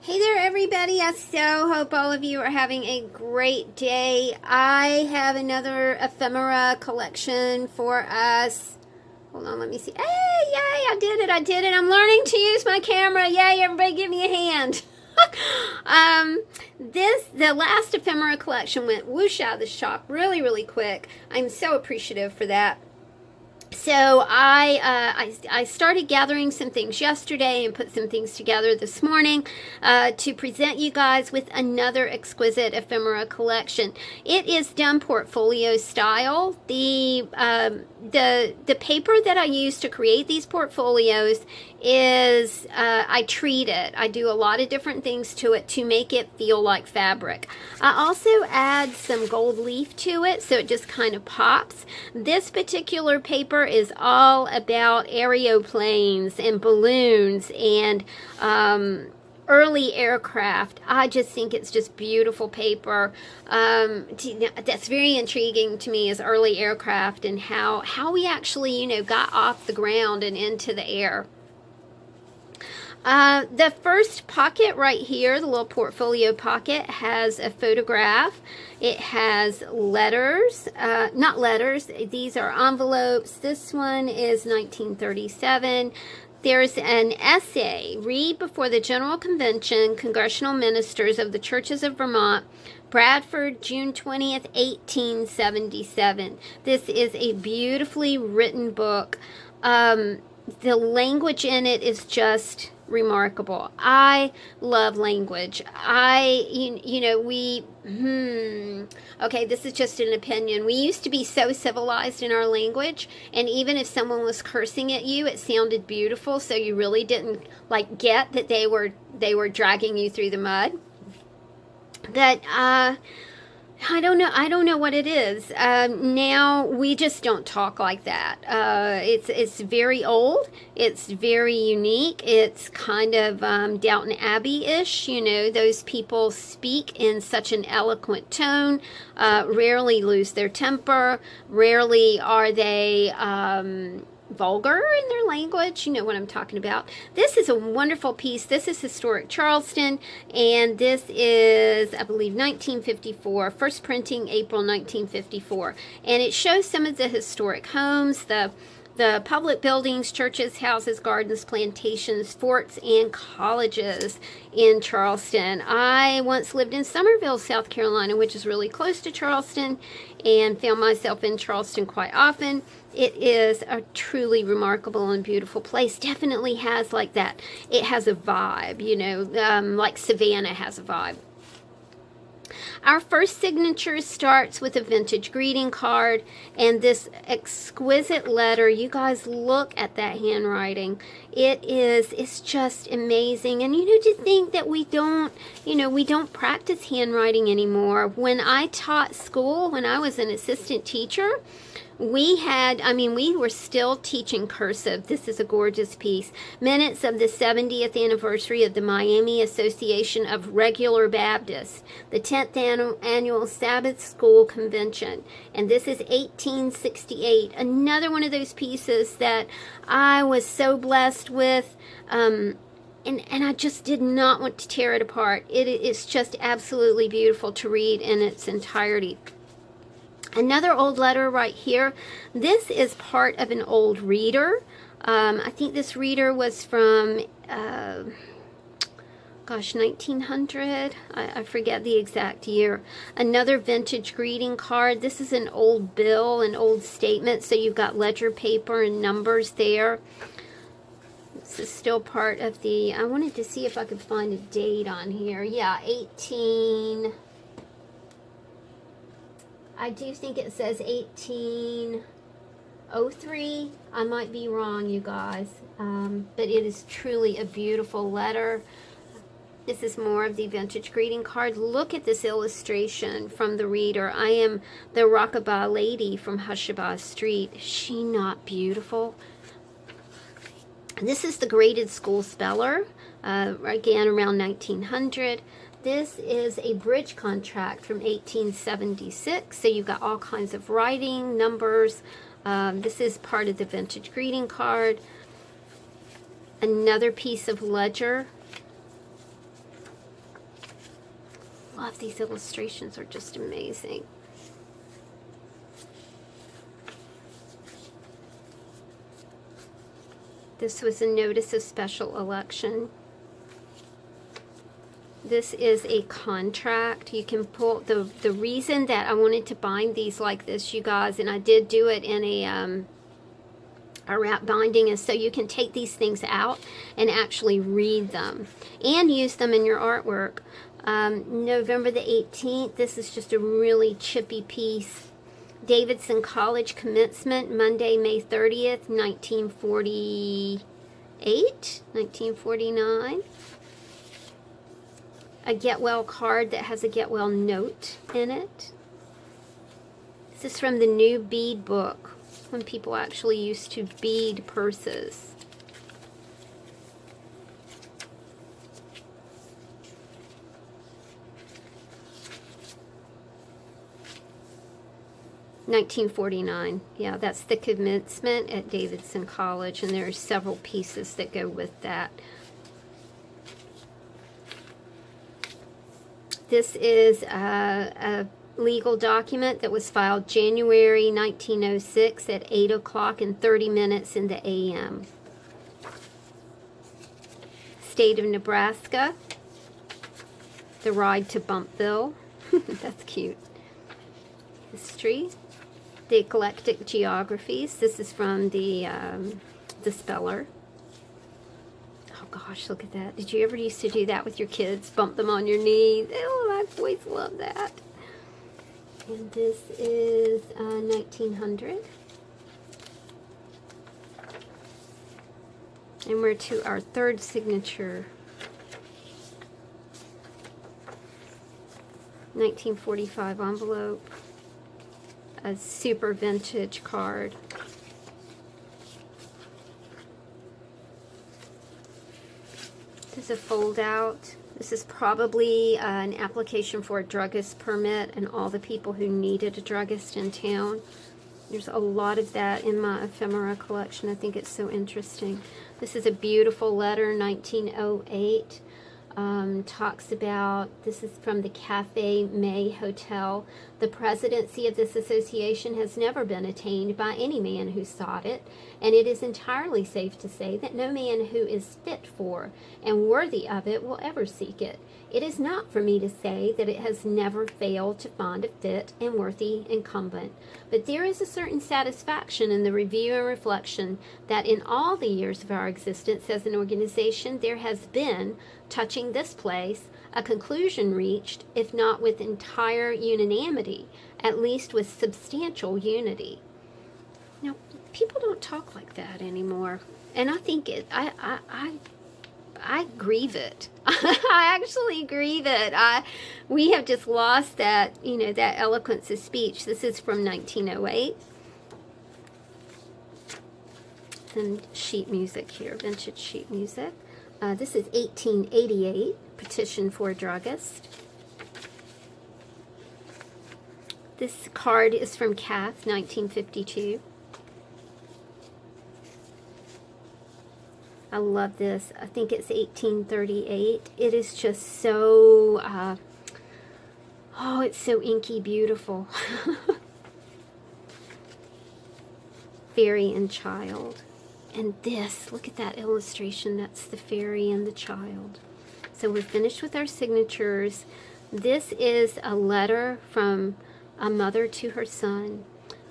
Hey there, everybody. I so hope all of you are having a great day. I have another ephemera collection for us. Hold on, let me see. Hey, yay, I did it. I'm learning to use my camera. Yay, everybody give me a hand. The last ephemera collection went whoosh out of the shop really quick. I'm so appreciative for that. So I started gathering some things yesterday and put some things together this morning to present you guys with another exquisite ephemera collection. It is done portfolio style. The paper that I use to create these portfolios is I treat it. I do a lot of different things to it to make it feel like fabric. I also add some gold leaf to it so it just kind of pops. This particular paper is all about aeroplanes and balloons and early aircraft. I just think it's just beautiful paper. That's very intriguing to me is early aircraft and how we actually, got off the ground and into the air. The first pocket right here, the little portfolio pocket, has a photograph. It has letters, not letters, these are envelopes. This one is 1937. There's an essay, read before the General Convention, Congressional Ministers of the Churches of Vermont, Bradford, June 20th, 1877. This is a beautifully written book. The language in it is just remarkable. I love language. Okay, this is just an opinion. We used to be so civilized in our language, and even if someone was cursing at you, it sounded beautiful, so you really didn't get that they were dragging you through the mud. That I don't know what it is. Now we just don't talk like that. It's very old. It's very unique. It's kind of Downton Abbey-ish. Those people speak in such an eloquent tone, rarely lose their temper, rarely are they vulgar in their language. You know what I'm talking about. This is a wonderful piece. This is Historic Charleston, and this is, I believe, 1954. First printing, April 1954. And it shows some of the historic homes, the public buildings, churches, houses, gardens, plantations, forts, and colleges in Charleston. I once lived in Summerville, South Carolina, which is really close to Charleston, and found myself in Charleston quite often. It is a truly remarkable and beautiful place. Definitely has that. It has a vibe, like Savannah has a vibe. Our first signature starts with a vintage greeting card and this exquisite letter. You guys look at that handwriting. It's just amazing. And to think that we don't practice handwriting anymore. When I taught school, when I was an assistant teacher, we were still teaching cursive. This is a gorgeous piece. Minutes of the 70th anniversary of the Miami Association of Regular Baptists, the 10th annual Sabbath School Convention. And this is 1868. Another one of those pieces that I was so blessed with. And I just did not want to tear it apart. It is just absolutely beautiful to read in its entirety. Another old letter right here. This is part of an old reader. I think this reader was from, 1900. I forget the exact year. Another vintage greeting card. This is an old bill, an old statement. So you've got ledger paper and numbers there. This is still part of the, I wanted to see if I could find a date on here. Yeah, I do think it says 1803. I might be wrong, you guys. But it is truly a beautiful letter. This is more of the vintage greeting card. Look at this illustration from the reader. I am the rockabye lady from Hushabye Street. Is she not beautiful? This is the graded school speller. Again, around 1900. This is a bridge contract from 1876, so you've got all kinds of writing, numbers. This is part of the vintage greeting card. Another piece of ledger. love these illustrations, are just amazing. This was a notice of special election. This is a contract. You can pull, the reason that I wanted to bind these like this, you guys, and I did do it in a wrap binding, is so you can take these things out and actually read them and use them in your artwork. November the 18th, this is just a really chippy piece. Davidson College Commencement, Monday, May 30th, 1948, 1949. A get well card that has a get well note in it. This is from the new bead book, when people actually used to bead purses. $19.49. Yeah, that's the commencement at Davidson College, and there are several pieces that go with that. This is a legal document that was filed January 1906 at 8 o'clock and 30 minutes in the a.m. State of Nebraska. The ride to Bumpville. That's cute. History. The eclectic geographies. This is from the speller. Oh gosh, look at that. Did you ever used to do that with your kids? Bump them on your knees? Oh, I've always loved that. And this is 1900. And we're to our third signature. 1945 envelope. A super vintage card. This is a fold out. This is probably an application for a druggist permit, and all the people who needed a druggist in town. There's a lot of that in my ephemera collection. I think it's so interesting. This is a beautiful letter, 1908. Talks about, this is from the Cafe May Hotel. The presidency of this association has never been attained by any man who sought it, and it is entirely safe to say that no man who is fit for and worthy of it will ever seek it. It is not for me to say that it has never failed to find a fit and worthy incumbent, but there is a certain satisfaction in the review and reflection that in all the years of our existence as an organization there has been, touching this place, a conclusion reached, if not with entire unanimity, at least with substantial unity. Now, people don't talk like that anymore, and I think I grieve it. I actually grieve it. We have just lost that, that eloquence of speech. This is from 1908. Some sheet music here, vintage sheet music. This is 1888, Petition for a Druggist. This card is from Cath, 1952. I love this. I think it's 1838. It is just so, oh, it's so inky beautiful. Fairy and Child. And this, look at that illustration. That's the fairy and the child. So we're finished with our signatures. This is a letter from a mother to her son.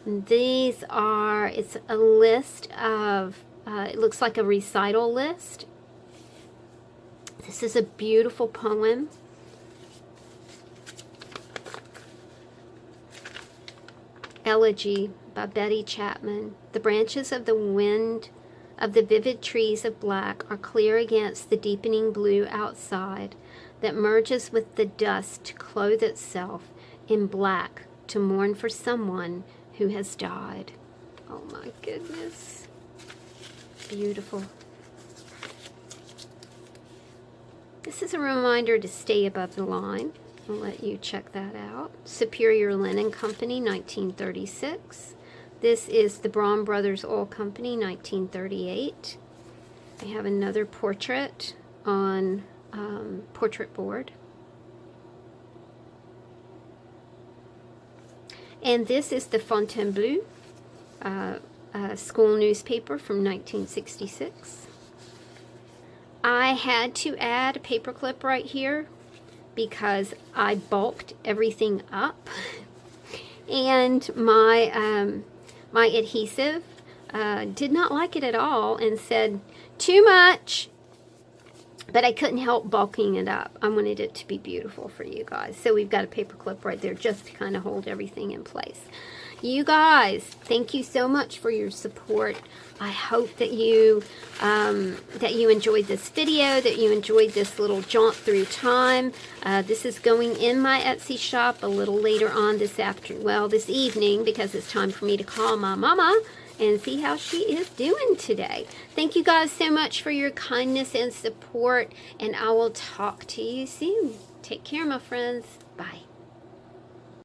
And these are, it's a list of, it looks like a recital list. This is a beautiful poem. Elegy by Betty Chapman. The branches of the wind of the vivid trees of black are clear against the deepening blue outside that merges with the dust to clothe itself in black to mourn for someone who has died. Oh my goodness. Beautiful. This is a reminder to stay above the line. I'll let you check that out. Superior Linen Company, 1936. This is the Braun Brothers Oil Company, 1938. We have another portrait on portrait board. And this is the Fontainebleau school newspaper from 1966. I had to add a paper clip right here because I bulked everything up. And my my adhesive did not like it at all and said, too much. But I couldn't help bulking it up. I wanted it to be beautiful for you guys. So we've got a paper clip right there just to kind of hold everything in place. You guys, thank you so much for your support. I hope that you enjoyed this video, that you enjoyed this little jaunt through time. This is going in my Etsy shop a little later on this evening, because it's time for me to call my mama and see how she is doing today. Thank you guys so much for your kindness and support, and I will talk to you soon. Take care, my friends. Bye.